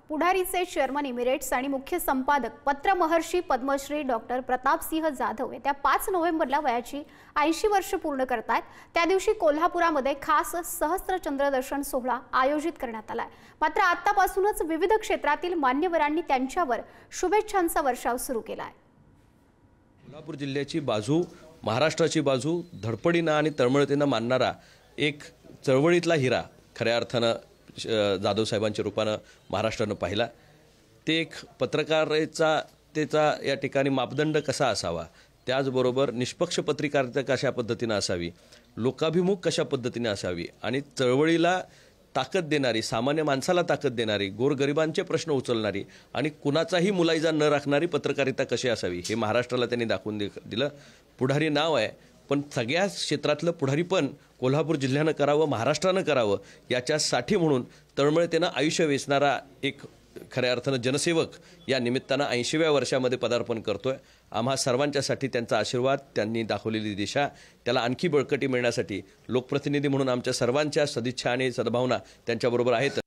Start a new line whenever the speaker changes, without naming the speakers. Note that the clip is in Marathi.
पुढारीचे चेअरमन इमिरेट्स आणि मुख्य संपादक पत्रमहर्षी पद्मश्री डॉक्टर प्रतापसिंह जाधव येत्या 5 नोव्हेंबरला वयाची 80 वर्ष पूर्ण करतायत। त्या दिवशी कोल्हापुरामध्ये खास सहस्त्रचंद्र दर्शन सोहळा आयोजित करण्यात आलाय। मात्र आतापासूनच विविध क्षेत्रातील मान्यवरांनी त्यांच्यावर शुभेच्छांचा वर्षाव सुरू केलाय।
कोल्हापूर जिल्ह्याची बाजू, महाराष्ट्राची बाजू धडपडीनं आणि तळमळतीनं मानणारा एक चळवळीतला हिरा खऱ्या अर्थानं जाधव साहेबांच्या रूपानं महाराष्ट्रानं पाहिला। ते एक पत्रकारितेचा या ठिकाणी मापदंड कसा असावा, त्याचबरोबर निष्पक्ष पत्रकारिता कशा पद्धतीनं असावी, लोकाभिमुख कशा पद्धतीने असावी आणि चळवळीला ताकद देणारी, सामान्य माणसाला ताकद देणारी, गोरगरिबांचे प्रश्न उचलणारी आणि कुणाचाही मुलायजा न राखणारी पत्रकारिता कशी असावी हे महाराष्ट्राला त्यांनी दाखवून दिलं। पुढारी नाव आहे, पण सगळ्या क्षेत्रातलं पुढारीपण कोल्हापूर जिल्ह्यानं करावं, महाराष्ट्रानं करावं याच्यासाठी म्हणून तळमळतेनं आयुष्य वेचणारा एक खऱ्या अर्थानं जनसेवक या निमित्तानं 80व्या वर्षामध्ये पदार्पण करतोय। आम्हा सर्वांच्यासाठी त्यांचा आशीर्वाद, त्यांनी दाखवलेली दिशा, त्याला आणखी बळकटी मिळण्यासाठी लोकप्रतिनिधी म्हणून आमच्या सर्वांच्या सदिच्छा आणि सद्भावना त्यांच्याबरोबर आहेत।